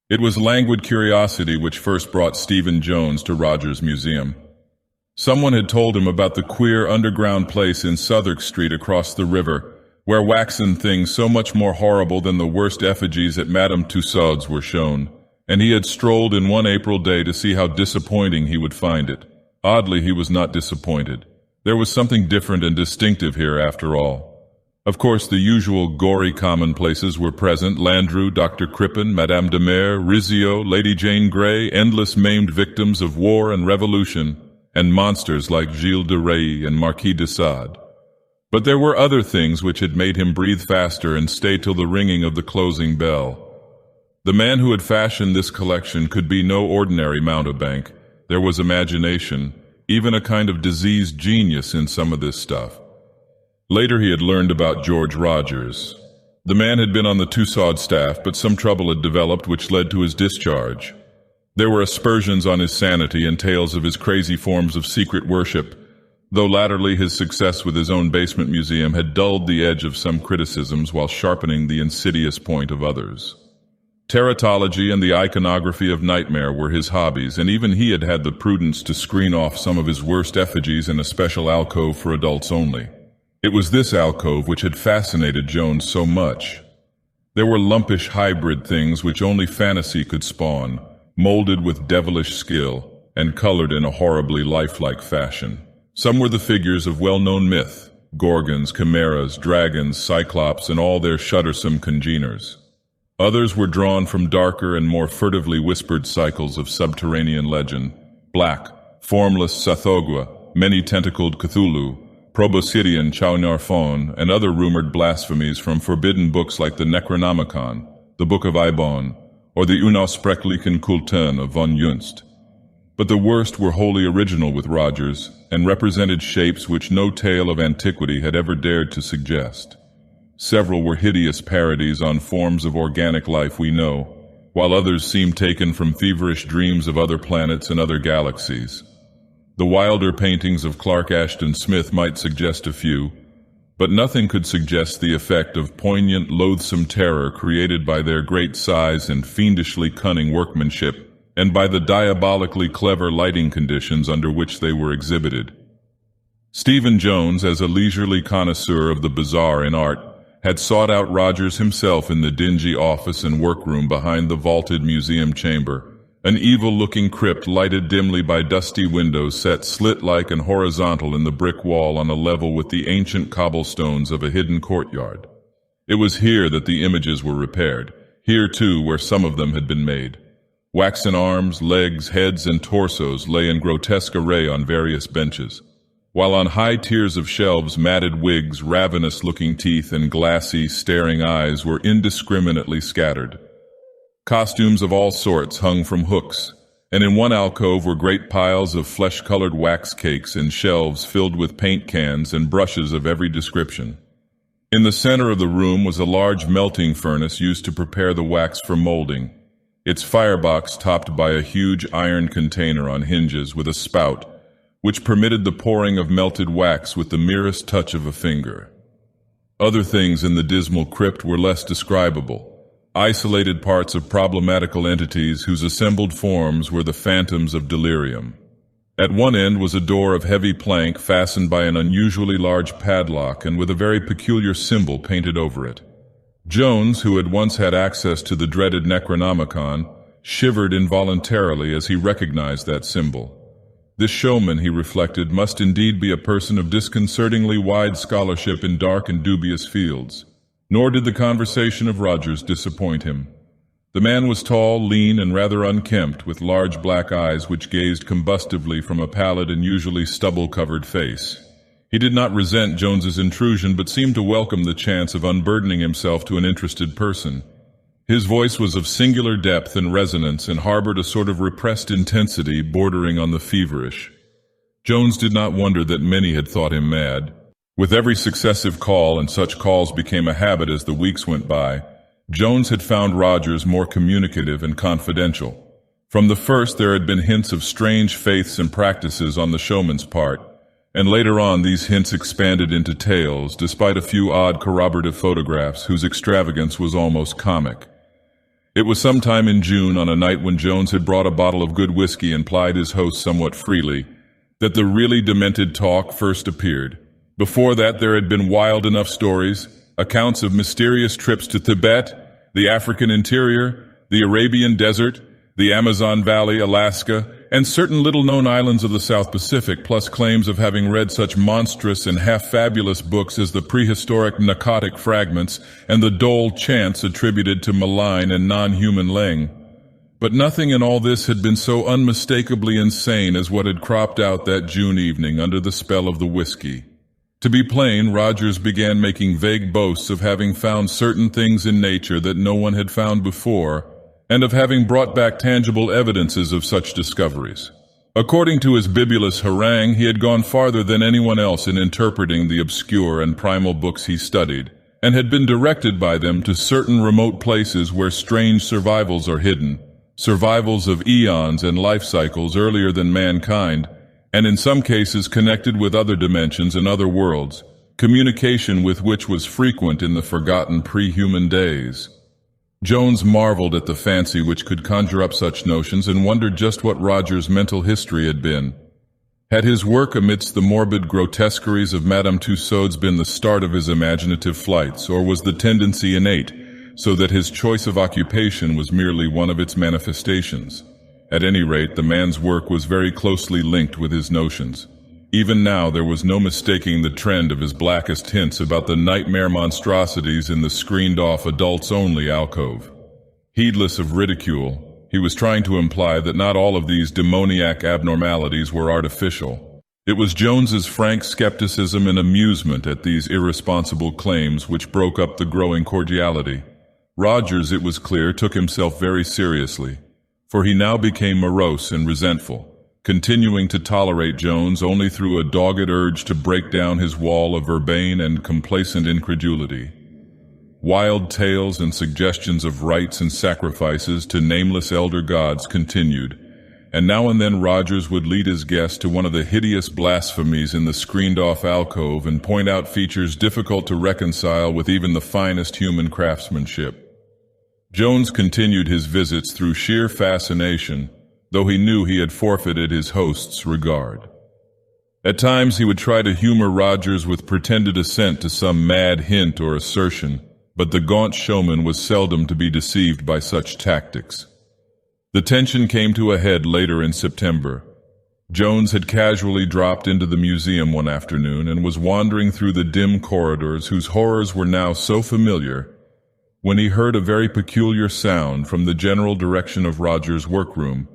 It was languid curiosity which first brought Stephen Jones to Rogers' museum. Someone had told him about the queer underground place in Southwark Street across the river, where waxen things so much more horrible than the worst effigies at Madame Tussaud's were shown, and he had strolled in one April day to see how disappointing he would find it. Oddly, he was not disappointed. There was something different and distinctive here after all. Of course, the usual gory commonplaces were present: Landru, Dr. Crippen, Madame de Mere, Rizzio, Lady Jane Grey, endless maimed victims of war and revolution, and monsters like Gilles de Rais and Marquis de Sade. But there were other things which had made him breathe faster and stay till the ringing of the closing bell. The man who had fashioned this collection could be no ordinary mountebank. There was imagination, even a kind of diseased genius in some of this stuff. Later he had learned about George Rogers. The man had been on the Tussaud staff, but some trouble had developed which led to his discharge. There were aspersions on his sanity and tales of his crazy forms of secret worship, though latterly his success with his own basement museum had dulled the edge of some criticisms while sharpening the insidious point of others. Teratology and the iconography of Nightmare were his hobbies, and even he had had the prudence to screen off some of his worst effigies in a special alcove for adults only. It was this alcove which had fascinated Jones so much. There were lumpish hybrid things which only fantasy could spawn, molded with devilish skill, and colored in a horribly lifelike fashion. Some were the figures of well-known myth: gorgons, chimeras, dragons, cyclops, and all their shuddersome congeners. Others were drawn from darker and more furtively whispered cycles of subterranean legend: black, formless Sathogwa, many-tentacled Cthulhu, Proboscidean Chaunarfon, and other rumored blasphemies from forbidden books like the Necronomicon, the Book of Eibon, or the Unaussprechlichen Kulten of von Junst. But the worst were wholly original with Rogers, and represented shapes which no tale of antiquity had ever dared to suggest. Several were hideous parodies on forms of organic life we know, while others seemed taken from feverish dreams of other planets and other galaxies. The wilder paintings of Clark Ashton Smith might suggest a few, but nothing could suggest the effect of poignant, loathsome terror created by their great size and fiendishly cunning workmanship, and by the diabolically clever lighting conditions under which they were exhibited. Stephen Jones, as a leisurely connoisseur of the bizarre in art, had sought out Rogers himself in the dingy office and workroom behind the vaulted museum chamber, an evil-looking crypt lighted dimly by dusty windows set slit-like and horizontal in the brick wall on a level with the ancient cobblestones of a hidden courtyard. It was here that the images were repaired, here too where some of them had been made. Waxen arms, legs, heads, and torsos lay in grotesque array on various benches, while on high tiers of shelves matted wigs, ravenous-looking teeth, and glassy, staring eyes were indiscriminately scattered. Costumes of all sorts hung from hooks, and in one alcove were great piles of flesh-colored wax cakes and shelves filled with paint cans and brushes of every description. In the center of the room was a large melting furnace used to prepare the wax for molding, its firebox topped by a huge iron container on hinges with a spout, which permitted the pouring of melted wax with the merest touch of a finger. Other things in the dismal crypt were less describable, isolated parts of problematical entities whose assembled forms were the phantoms of delirium. At one end was a door of heavy plank fastened by an unusually large padlock and with a very peculiar symbol painted over it. Jones, who had once had access to the dreaded Necronomicon, shivered involuntarily as he recognized that symbol. This showman, he reflected, must indeed be a person of disconcertingly wide scholarship in dark and dubious fields. Nor did the conversation of Rogers disappoint him. The man was tall, lean, and rather unkempt, with large black eyes which gazed combustively from a pallid and usually stubble-covered face. He did not resent Jones's intrusion, but seemed to welcome the chance of unburdening himself to an interested person. His voice was of singular depth and resonance and harbored a sort of repressed intensity bordering on the feverish. Jones did not wonder that many had thought him mad. With every successive call, and such calls became a habit as the weeks went by, Jones had found Rogers more communicative and confidential. From the first there had been hints of strange faiths and practices on the showman's part, and later on these hints expanded into tales, despite a few odd corroborative photographs whose extravagance was almost comic. It was sometime in June, on a night when Jones had brought a bottle of good whiskey and plied his host somewhat freely, that the really demented talk first appeared. Before that, there had been wild enough stories, accounts of mysterious trips to Tibet, the African interior, the Arabian desert, the Amazon Valley, Alaska, and certain little-known islands of the South Pacific, plus claims of having read such monstrous and half-fabulous books as the prehistoric Narcotic Fragments and the Dole Chants attributed to malign and non-human Leng. But nothing in all this had been so unmistakably insane as what had cropped out that June evening under the spell of the whiskey. To be plain, Rogers began making vague boasts of having found certain things in nature that no one had found before, and of having brought back tangible evidences of such discoveries. According to his bibulous harangue, he had gone farther than anyone else in interpreting the obscure and primal books he studied, and had been directed by them to certain remote places where strange survivals are hidden, survivals of eons and life cycles earlier than mankind, and in some cases connected with other dimensions and other worlds, communication with which was frequent in the forgotten pre-human days. Jones marveled at the fancy which could conjure up such notions and wondered just what Rogers' mental history had been. Had his work amidst the morbid grotesqueries of Madame Tussauds been the start of his imaginative flights, or was the tendency innate, so that his choice of occupation was merely one of its manifestations? At any rate, the man's work was very closely linked with his notions. Even now there was no mistaking the trend of his blackest hints about the nightmare monstrosities in the screened-off adults-only alcove. Heedless of ridicule, he was trying to imply that not all of these demoniac abnormalities were artificial. It was Jones's frank skepticism and amusement at these irresponsible claims which broke up the growing cordiality. Rogers, it was clear, took himself very seriously, for he now became morose and resentful, continuing to tolerate Jones only through a dogged urge to break down his wall of urbane and complacent incredulity. Wild tales and suggestions of rites and sacrifices to nameless elder gods continued, and now and then Rogers would lead his guest to one of the hideous blasphemies in the screened-off alcove and point out features difficult to reconcile with even the finest human craftsmanship. Jones continued his visits through sheer fascination, though he knew he had forfeited his host's regard. At times he would try to humor Rogers with pretended assent to some mad hint or assertion, but the gaunt showman was seldom to be deceived by such tactics. The tension came to a head later in September. Jones had casually dropped into the museum one afternoon and was wandering through the dim corridors whose horrors were now so familiar, when he heard a very peculiar sound from the general direction of Rogers' workroom.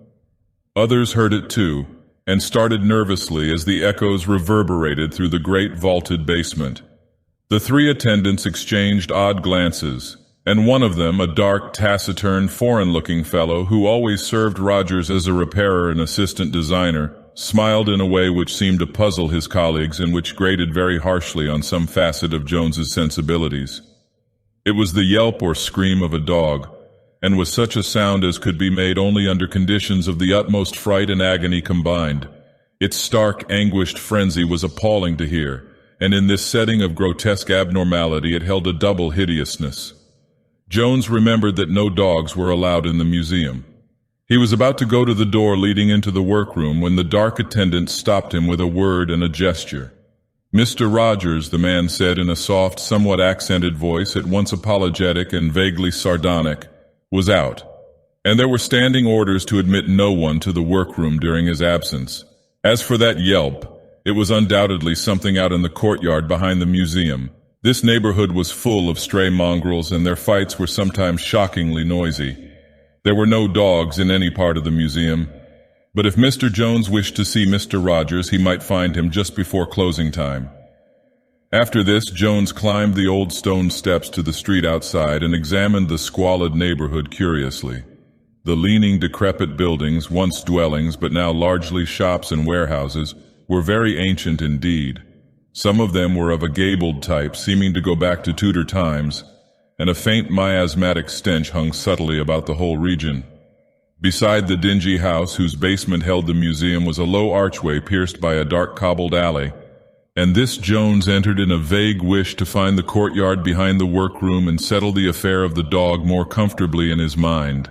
Others heard it too, and started nervously as the echoes reverberated through the great vaulted basement. The three attendants exchanged odd glances, and one of them, a dark, taciturn, foreign-looking fellow who always served Rogers as a repairer and assistant designer, smiled in a way which seemed to puzzle his colleagues and which grated very harshly on some facet of Jones's sensibilities. It was the yelp or scream of a dog, and was such a sound as could be made only under conditions of the utmost fright and agony combined. Its stark, anguished frenzy was appalling to hear, and in this setting of grotesque abnormality it held a double hideousness. Jones remembered that no dogs were allowed in the museum. He was about to go to the door leading into the workroom when the dark attendant stopped him with a word and a gesture. "Mr. Rogers," the man said in a soft, somewhat accented voice, at once apologetic and vaguely sardonic, was out, and there were standing orders to admit no one to the workroom during his absence. As for that yelp, it was undoubtedly something out in the courtyard behind the museum. This neighborhood was full of stray mongrels, and their fights were sometimes shockingly noisy. There were no dogs in any part of the museum, but if Mr. Jones wished to see Mr. Rogers, he might find him just before closing time. After this, Jones climbed the old stone steps to the street outside and examined the squalid neighborhood curiously. The leaning, decrepit buildings, once dwellings but now largely shops and warehouses, were very ancient indeed. Some of them were of a gabled type, seeming to go back to Tudor times, and a faint miasmatic stench hung subtly about the whole region. Beside the dingy house whose basement held the museum was a low archway pierced by a dark cobbled alley, and this Jones entered in a vague wish to find the courtyard behind the workroom and settle the affair of the dog more comfortably in his mind.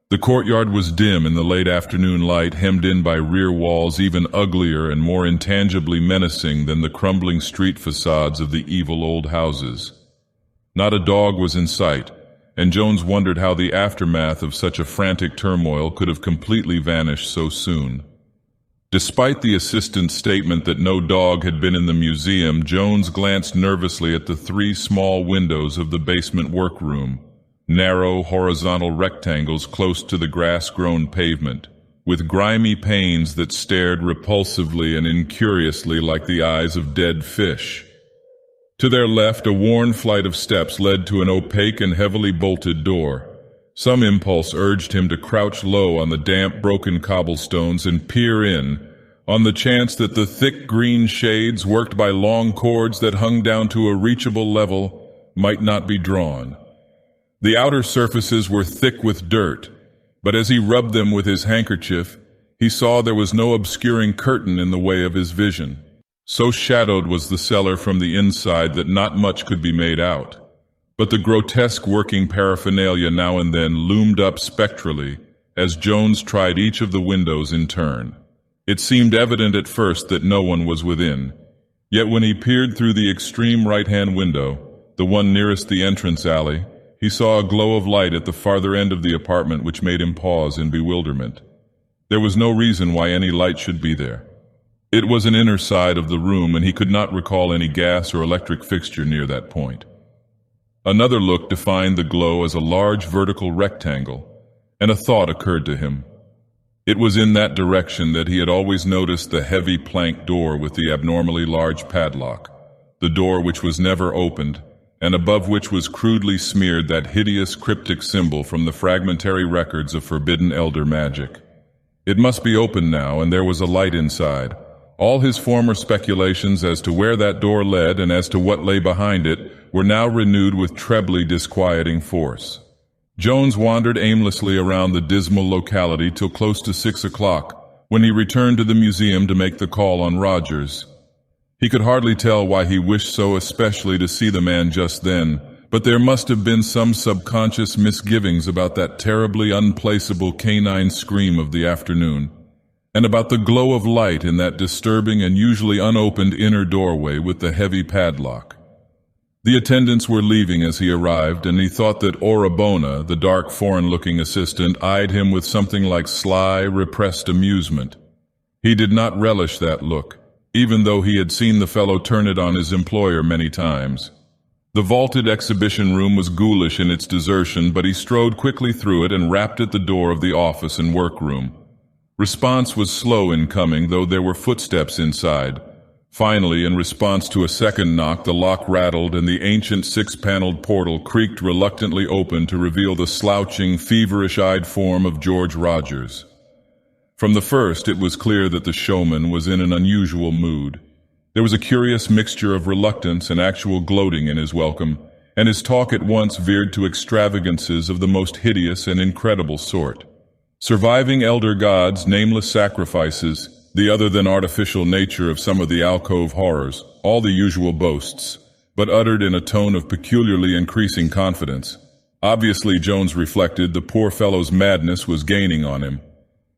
The courtyard was dim in the late afternoon light, hemmed in by rear walls even uglier and more intangibly menacing than the crumbling street facades of the evil old houses. Not a dog was in sight, and Jones wondered how the aftermath of such a frantic turmoil could have completely vanished so soon. Despite the assistant's statement that no dog had been in the museum, Jones glanced nervously at the 3 small windows of the basement workroom, narrow horizontal rectangles close to the grass-grown pavement, with grimy panes that stared repulsively and incuriously like the eyes of dead fish. To their left, a worn flight of steps led to an opaque and heavily bolted door. Some impulse urged him to crouch low on the damp, broken cobblestones and peer in, on the chance that the thick green shades, worked by long cords that hung down to a reachable level, might not be drawn. The outer surfaces were thick with dirt, but as he rubbed them with his handkerchief, he saw there was no obscuring curtain in the way of his vision. So shadowed was the cellar from the inside that not much could be made out. But the grotesque working paraphernalia now and then loomed up spectrally as Jones tried each of the windows in turn. It seemed evident at first that no one was within. Yet when he peered through the extreme right-hand window, the one nearest the entrance alley, he saw a glow of light at the farther end of the apartment which made him pause in bewilderment. There was no reason why any light should be there. It was an inner side of the room, and he could not recall any gas or electric fixture near that point. Another look defined the glow as a large vertical rectangle, and a thought occurred to him. It was in that direction that he had always noticed the heavy plank door with the abnormally large padlock, the door which was never opened, and above which was crudely smeared that hideous cryptic symbol from the fragmentary records of forbidden elder magic. It must be open now, and there was a light inside. All his former speculations as to where that door led and as to what lay behind it were now renewed with trebly disquieting force. Jones wandered aimlessly around the dismal locality till close to 6 o'clock, when he returned to the museum to make the call on Rogers. He could hardly tell why he wished so especially to see the man just then, but there must have been some subconscious misgivings about that terribly unplaceable canine scream of the afternoon, and about the glow of light in that disturbing and usually unopened inner doorway with the heavy padlock. The attendants were leaving as he arrived, and he thought that Orabona, the dark foreign-looking assistant, eyed him with something like sly, repressed amusement. He did not relish that look, even though he had seen the fellow turn it on his employer many times. The vaulted exhibition room was ghoulish in its desertion, but he strode quickly through it and rapped at the door of the office and workroom. Response was slow in coming, though there were footsteps inside. Finally, in response to a second knock, the lock rattled and the ancient 6-paneled portal creaked reluctantly open to reveal the slouching, feverish-eyed form of George Rogers. From the first, it was clear that the showman was in an unusual mood. There was a curious mixture of reluctance and actual gloating in his welcome, and his talk at once veered to extravagances of the most hideous and incredible sort. Surviving elder gods, nameless sacrifices, the other-than-artificial nature of some of the alcove horrors, all the usual boasts, but uttered in a tone of peculiarly increasing confidence. Obviously, Jones reflected, the poor fellow's madness was gaining on him.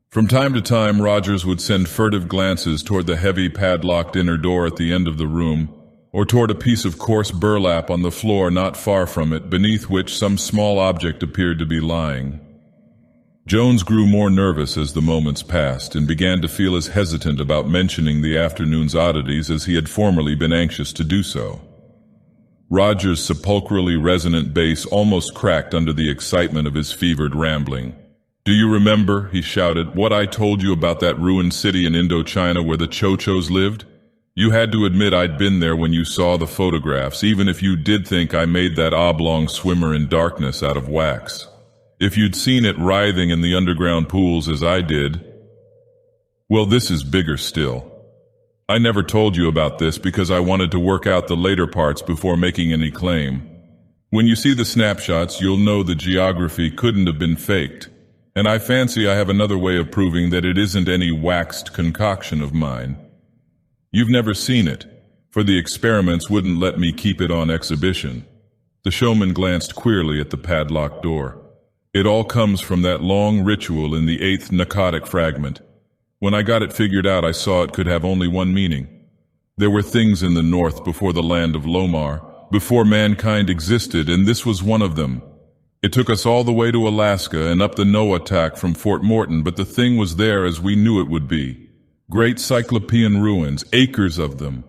From time to time, Rogers would send furtive glances toward the heavy padlocked inner door at the end of the room, or toward a piece of coarse burlap on the floor not far from it, beneath which some small object appeared to be lying. Jones grew more nervous as the moments passed and began to feel as hesitant about mentioning the afternoon's oddities as he had formerly been anxious to do so. Rogers' sepulchrally resonant bass almost cracked under the excitement of his fevered rambling. "Do you remember," he shouted, "what I told you about that ruined city in Indochina where the Chochos lived? You had to admit I'd been there when you saw the photographs, even if you did think I made that oblong swimmer in darkness out of wax. If you'd seen it writhing in the underground pools as I did. Well, this is bigger still. I never told you about this because I wanted to work out the later parts before making any claim. When you see the snapshots, you'll know the geography couldn't have been faked, and I fancy I have another way of proving that it isn't any waxed concoction of mine. You've never seen it, for the experiments wouldn't let me keep it on exhibition. The showman glanced queerly at the padlocked door. It all comes from that long ritual in the 8th narcotic fragment. When I got it figured out, I saw it could have only one meaning. There were things in the north before the land of Lomar, before mankind existed, and this was one of them. It took us all the way to Alaska and up the Noatak from Fort Morton, but the thing was there as we knew it would be. Great cyclopean ruins, acres of them.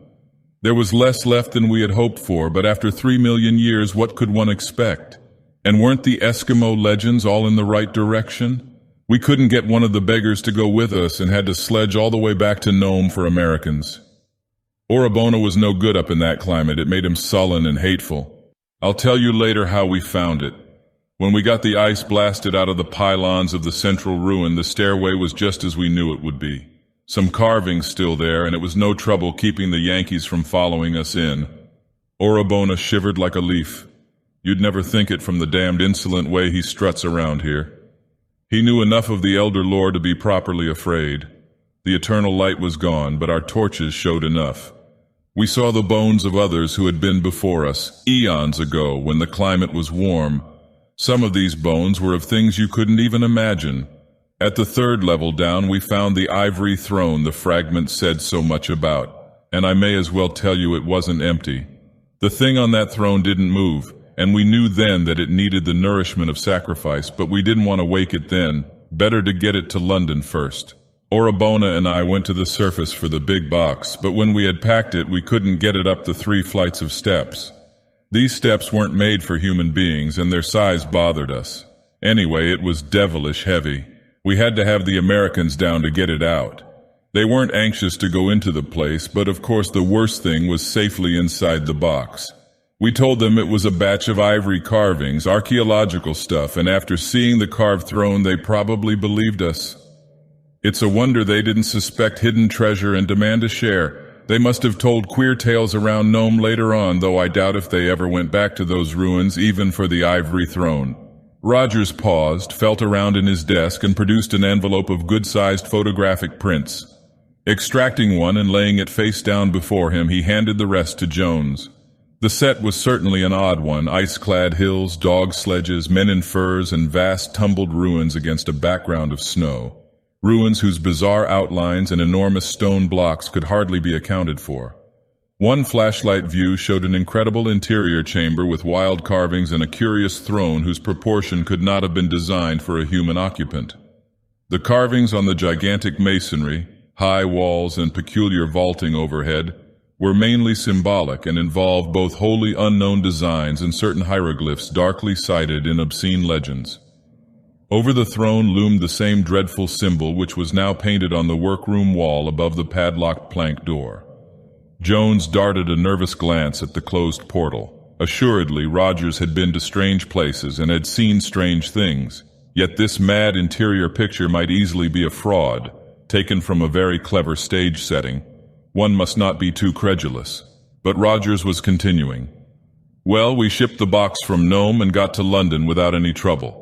There was less left than we had hoped for, but after 3 million years, what could one expect? And weren't the Eskimo legends all in the right direction? We couldn't get one of the beggars to go with us and had to sledge all the way back to Nome for Americans. Orabona was no good up in that climate. It made him sullen and hateful. I'll tell you later how we found it. When we got the ice blasted out of the pylons of the central ruin, the stairway was just as we knew it would be. Some carvings still there, and it was no trouble keeping the Yankees from following us in. Orabona shivered like a leaf. You'd never think it from the damned insolent way he struts around here. He knew enough of the Elder Lore to be properly afraid. The eternal light was gone, but our torches showed enough. We saw the bones of others who had been before us, eons ago, when the climate was warm. Some of these bones were of things you couldn't even imagine. At the 3rd level down, we found the ivory throne the fragment said so much about, and I may as well tell you it wasn't empty. The thing on that throne didn't move, and we knew then that it needed the nourishment of sacrifice, but we didn't want to wake it then. Better to get it to London first. Orabona and I went to the surface for the big box, but when we had packed it, we couldn't get it up the 3 flights of steps. These steps weren't made for human beings, and their size bothered us. Anyway, it was devilish heavy. We had to have the Americans down to get it out. They weren't anxious to go into the place, but of course the worst thing was safely inside the box. We told them it was a batch of ivory carvings, archaeological stuff, and after seeing the carved throne, they probably believed us. It's a wonder they didn't suspect hidden treasure and demand a share. They must have told queer tales around Nome later on, though I doubt if they ever went back to those ruins, even for the ivory throne. Rogers paused, felt around in his desk, and produced an envelope of good-sized photographic prints. Extracting one and laying it face down before him, he handed the rest to Jones. The set was certainly an odd one, ice-clad hills, dog sledges, men in furs, and vast tumbled ruins against a background of snow. Ruins whose bizarre outlines and enormous stone blocks could hardly be accounted for. One flashlight view showed an incredible interior chamber with wild carvings and a curious throne whose proportion could not have been designed for a human occupant. The carvings on the gigantic masonry, high walls and peculiar vaulting overhead, were mainly symbolic and involved both wholly unknown designs and certain hieroglyphs darkly cited in obscene legends. Over the throne loomed the same dreadful symbol which was now painted on the workroom wall above the padlocked plank door. Jones darted a nervous glance at the closed portal. Assuredly, Rogers had been to strange places and had seen strange things, yet this mad interior picture might easily be a fraud, taken from a very clever stage setting. One must not be too credulous. But Rogers was continuing. Well, we shipped the box from Nome and got to London without any trouble.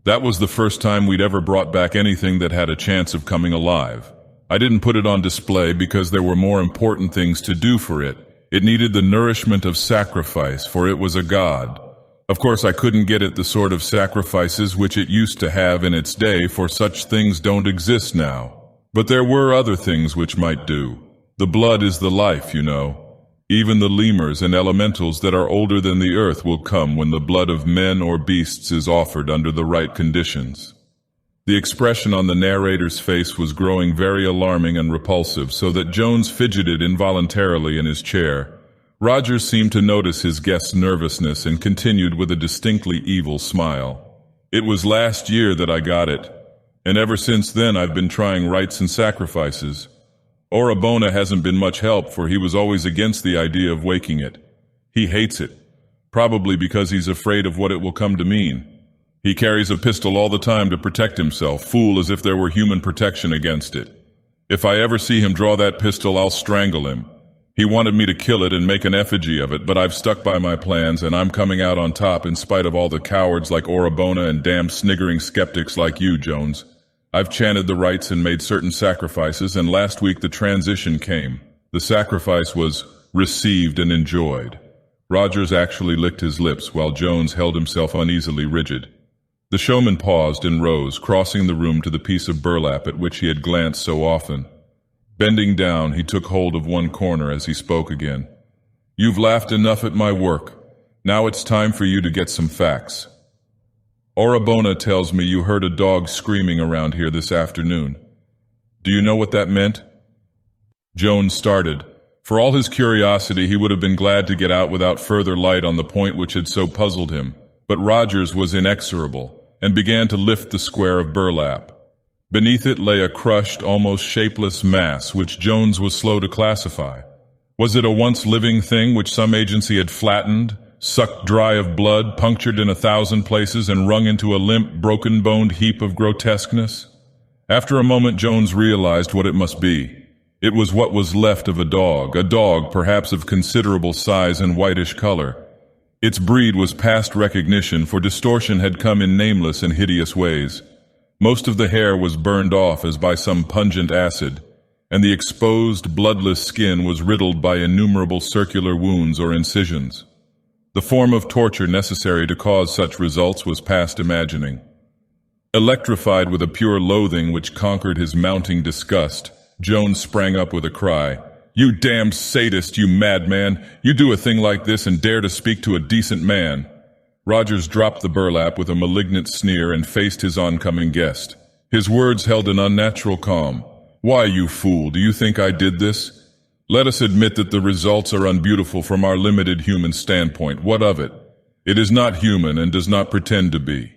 That was the first time we'd ever brought back anything that had a chance of coming alive. I didn't put it on display because there were more important things to do for it. It needed the nourishment of sacrifice, for it was a god. Of course, I couldn't get it the sort of sacrifices which it used to have in its day, for such things don't exist now. But there were other things which might do. The blood is the life, you know. Even the lemurs and elementals that are older than the earth will come when the blood of men or beasts is offered under the right conditions. The expression on the narrator's face was growing very alarming and repulsive, so that Jones fidgeted involuntarily in his chair. Rogers seemed to notice his guest's nervousness and continued with a distinctly evil smile. It was last year that I got it, and ever since then I've been trying rites and sacrifices. Orabona hasn't been much help, for he was always against the idea of waking it. He hates it, probably because he's afraid of what it will come to mean. He carries a pistol all the time to protect himself, fool as if there were human protection against it. If I ever see him draw that pistol, I'll strangle him. He wanted me to kill it and make an effigy of it, but I've stuck by my plans, and I'm coming out on top in spite of all the cowards like Orabona and damn sniggering skeptics like you, Jones. I've chanted the rites and made certain sacrifices, and last week the transition came. The sacrifice was received and enjoyed. Rogers actually licked his lips while Jones held himself uneasily rigid. The showman paused and rose, crossing the room to the piece of burlap at which he had glanced so often. Bending down, he took hold of one corner as he spoke again. "You've laughed enough at my work. Now it's time for you to get some facts. Orabona tells me you heard a dog screaming around here this afternoon. Do you know what that meant?" Jones started. For all his curiosity, he would have been glad to get out without further light on the point which had so puzzled him. But Rogers was inexorable, and began to lift the square of burlap. Beneath it lay a crushed, almost shapeless mass, which Jones was slow to classify. Was it a once-living thing which some agency had flattened, sucked dry of blood, punctured in 1,000 places, and wrung into a limp, broken-boned heap of grotesqueness? After a moment, Jones realized what it must be. It was what was left of a dog perhaps of considerable size and whitish color. Its breed was past recognition, for distortion had come in nameless and hideous ways. Most of the hair was burned off as by some pungent acid, and the exposed, bloodless skin was riddled by innumerable circular wounds or incisions. The form of torture necessary to cause such results was past imagining. Electrified with a pure loathing which conquered his mounting disgust, Jones sprang up with a cry. "You damned sadist, you madman! You do a thing like this and dare to speak to a decent man!" Rogers dropped the burlap with a malignant sneer and faced his oncoming guest. His words held an unnatural calm. "Why, you fool, do you think I did this? Let us admit that the results are unbeautiful from our limited human standpoint. What of it? It is not human and does not pretend to be.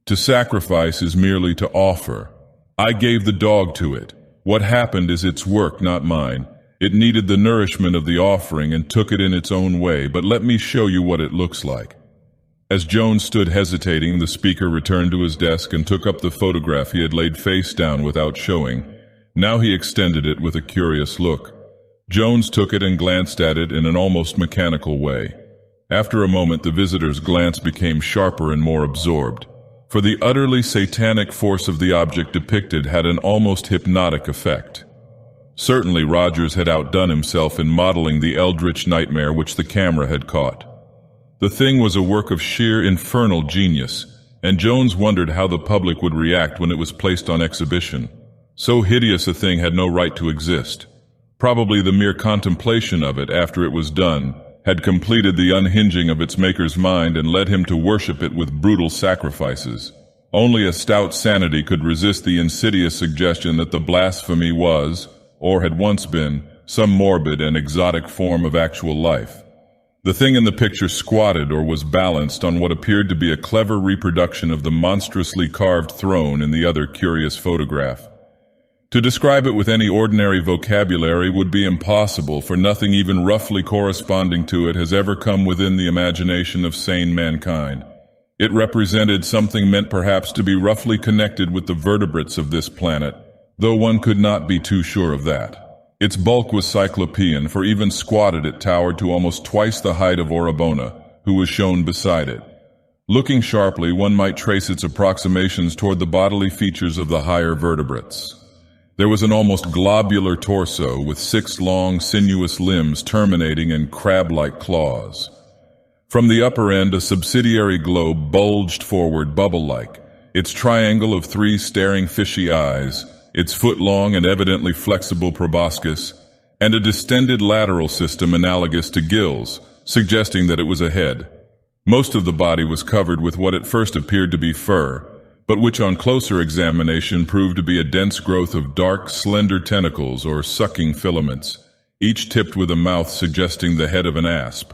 To sacrifice is merely to offer. I gave the dog to it. What happened is its work, not mine. It needed the nourishment of the offering and took it in its own way, but let me show you what it looks like." As Jones stood hesitating, the speaker returned to his desk and took up the photograph he had laid face down without showing. Now he extended it with a curious look. Jones took it and glanced at it in an almost mechanical way. After a moment, the visitor's glance became sharper and more absorbed, for the utterly satanic force of the object depicted had an almost hypnotic effect. Certainly Rogers had outdone himself in modeling the eldritch nightmare which the camera had caught. The thing was a work of sheer infernal genius, and Jones wondered how the public would react when it was placed on exhibition. So hideous a thing had no right to exist. Probably the mere contemplation of it after it was done had completed the unhinging of its maker's mind and led him to worship it with brutal sacrifices. Only a stout sanity could resist the insidious suggestion that the blasphemy was, or had once been, some morbid and exotic form of actual life. The thing in the picture squatted or was balanced on what appeared to be a clever reproduction of the monstrously carved throne in the other curious photograph. To describe it with any ordinary vocabulary would be impossible, for nothing even roughly corresponding to it has ever come within the imagination of sane mankind. It represented something meant perhaps to be roughly connected with the vertebrates of this planet, though one could not be too sure of that. Its bulk was cyclopean, for even squatted it towered to almost twice the height of Orabona, who was shown beside it. Looking sharply, one might trace its approximations toward the bodily features of the higher vertebrates. There was an almost globular torso with 6 long, sinuous limbs terminating in crab-like claws. From the upper end, a subsidiary globe bulged forward bubble-like, its triangle of 3 staring fishy eyes, its foot-long and evidently flexible proboscis, and a distended lateral system analogous to gills, suggesting that it was a head. Most of the body was covered with what at first appeared to be fur, but which on closer examination proved to be a dense growth of dark, slender tentacles or sucking filaments, each tipped with a mouth suggesting the head of an asp.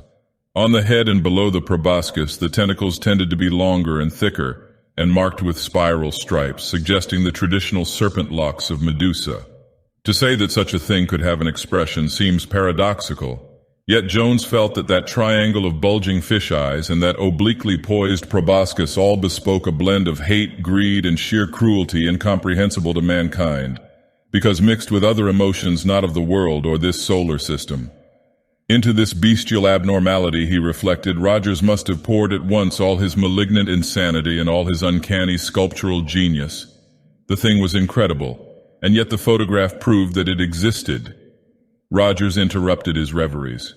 On the head and below the proboscis, the tentacles tended to be longer and thicker, and marked with spiral stripes, suggesting the traditional serpent locks of Medusa. To say that such a thing could have an expression seems paradoxical, yet Jones felt that that triangle of bulging fish eyes and that obliquely poised proboscis all bespoke a blend of hate, greed, and sheer cruelty incomprehensible to mankind, because mixed with other emotions not of the world or this solar system. Into this bestial abnormality, he reflected, Rogers must have poured at once all his malignant insanity and all his uncanny sculptural genius. The thing was incredible, and yet the photograph proved that it existed. Rogers interrupted his reveries.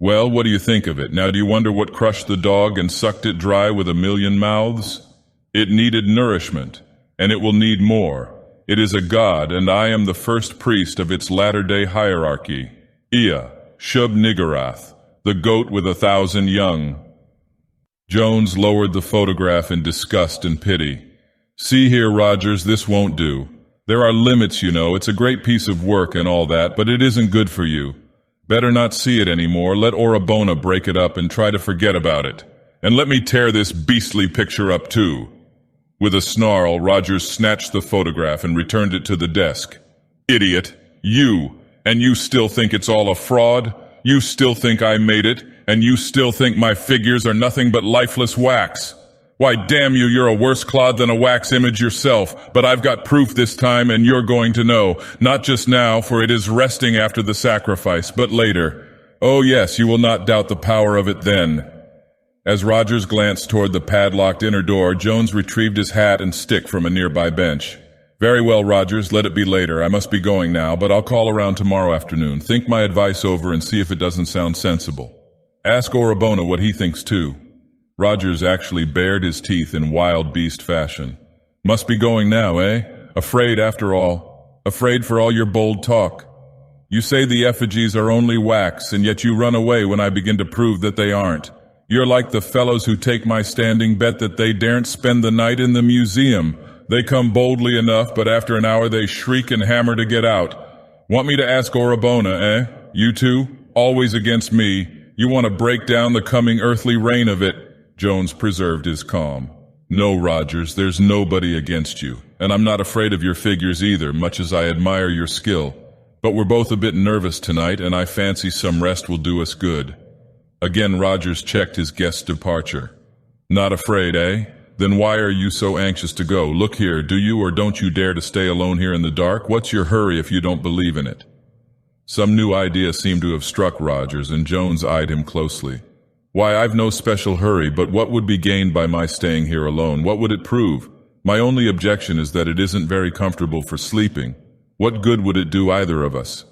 Well, what do you think of it? Now do you wonder what crushed the dog and sucked it dry with a million mouths? It needed nourishment, and it will need more. It is a god, and I am the first priest of its latter-day hierarchy. Ea, Shub-Niggurath, the goat with 1,000 young. Jones lowered the photograph in disgust and pity. See here, Rogers, this won't do. There are limits, you know. It's a great piece of work and all that, but it isn't good for you. Better not see it anymore. Let Orabona break it up and try to forget about it. And let me tear this beastly picture up too. With a snarl, Rogers snatched the photograph and returned it to the desk. Idiot! You! And you still think it's all a fraud? You still think I made it? And you still think my figures are nothing but lifeless wax? Why, damn you, you're a worse clod than a wax image yourself. But I've got proof this time, and you're going to know. Not just now, for it is resting after the sacrifice, but later. Oh yes, you will not doubt the power of it then. As Rogers glanced toward the padlocked inner door, Jones retrieved his hat and stick from a nearby bench. Very well, Rogers, let it be later. I must be going now, but I'll call around tomorrow afternoon. Think my advice over and see if it doesn't sound sensible. Ask Orabona what he thinks too. Rogers actually bared his teeth in wild beast fashion. Must be going now, eh? Afraid after all. Afraid for all your bold talk. You say the effigies are only wax, and yet you run away when I begin to prove that they aren't. You're like the fellows who take my standing bet that they daren't spend the night in the museum. They come boldly enough, but after an hour they shriek and hammer to get out. Want me to ask Orabona, eh? You two? Always against me. You want to break down the coming earthly reign of it. Jones preserved his calm. No, Rogers, there's nobody against you. And I'm not afraid of your figures either, much as I admire your skill. But we're both a bit nervous tonight, and I fancy some rest will do us good. Again, Rogers checked his guest's departure. Not afraid, eh? Then why are you so anxious to go? Look here, do you or don't you dare to stay alone here in the dark? What's your hurry if you don't believe in it? Some new idea seemed to have struck Rogers, and Jones eyed him closely. Why, I've no special hurry, but what would be gained by my staying here alone? What would it prove? My only objection is that it isn't very comfortable for sleeping. What good would it do either of us?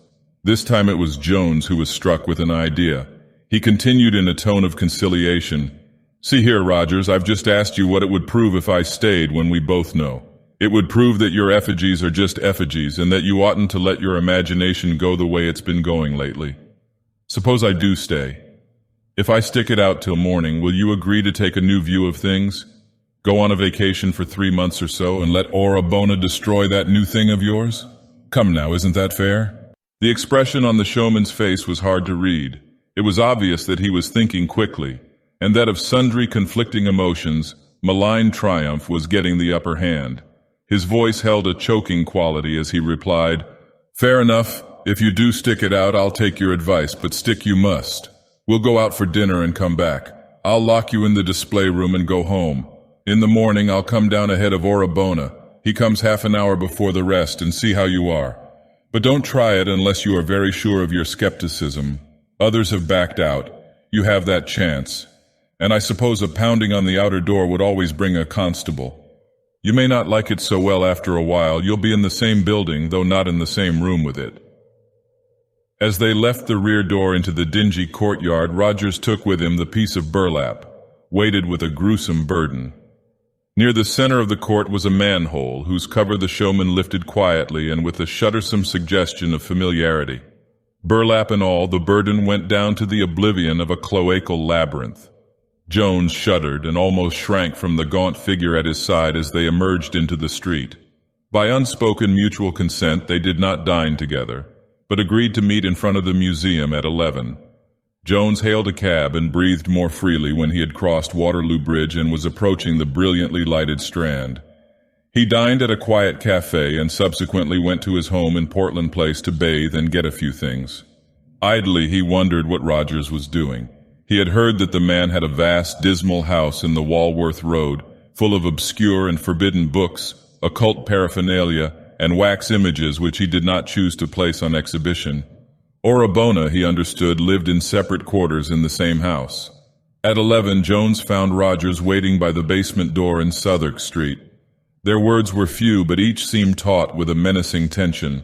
This time it was Jones who was struck with an idea. He continued in a tone of conciliation. See here, Rogers, I've just asked you what it would prove if I stayed when we both know. It would prove that your effigies are just effigies and that you oughtn't to let your imagination go the way it's been going lately. Suppose I do stay. If I stick it out till morning, will you agree to take a new view of things? Go on a vacation for 3 months or so and let Orabona destroy that new thing of yours? Come now, isn't that fair? The expression on the showman's face was hard to read. It was obvious that he was thinking quickly, and that of sundry conflicting emotions, malign triumph was getting the upper hand. His voice held a choking quality as he replied, Fair enough. If you do stick it out, I'll take your advice, but stick you must. We'll go out for dinner and come back. I'll lock you in the display room and go home. In the morning, I'll come down ahead of Orabona. He comes half an hour before the rest and see how you are. But don't try it unless you are very sure of your skepticism. Others have backed out. You have that chance. And I suppose a pounding on the outer door would always bring a constable. You may not like it so well after a while. You'll be in the same building, though not in the same room with it. As they left the rear door into the dingy courtyard, Rogers took with him the piece of burlap, weighted with a gruesome burden. Near the center of the court was a manhole, whose cover the showman lifted quietly and with a shuddersome suggestion of familiarity. Burlap and all, the burden went down to the oblivion of a cloacal labyrinth. Jones shuddered and almost shrank from the gaunt figure at his side as they emerged into the street. By unspoken mutual consent, they did not dine together, but agreed to meet in front of the museum at 11. Jones hailed a cab and breathed more freely when he had crossed Waterloo Bridge and was approaching the brilliantly lighted Strand. He dined at a quiet cafe and subsequently went to his home in Portland Place to bathe and get a few things. Idly, he wondered what Rogers was doing. He had heard that the man had a vast, dismal house in the Walworth Road, full of obscure and forbidden books, occult paraphernalia, and wax images which he did not choose to place on exhibition. Orabona, he understood, lived in separate quarters in the same house. At 11, Jones found Rogers waiting by the basement door in Southwark Street. Their words were few, but each seemed taut with a menacing tension.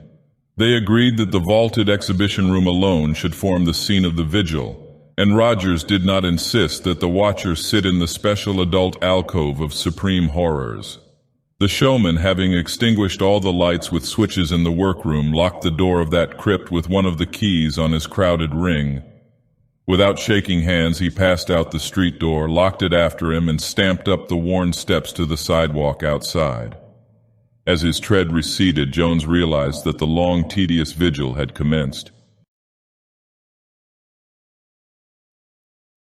They agreed that the vaulted exhibition room alone should form the scene of the vigil, and Rogers did not insist that the watchers sit in the special adult alcove of supreme horrors. The showman, having extinguished all the lights with switches in the workroom, locked the door of that crypt with one of the keys on his crowded ring. Without shaking hands, he passed out the street door, locked it after him, and stamped up the worn steps to the sidewalk outside. As his tread receded, Jones realized that the long, tedious vigil had commenced.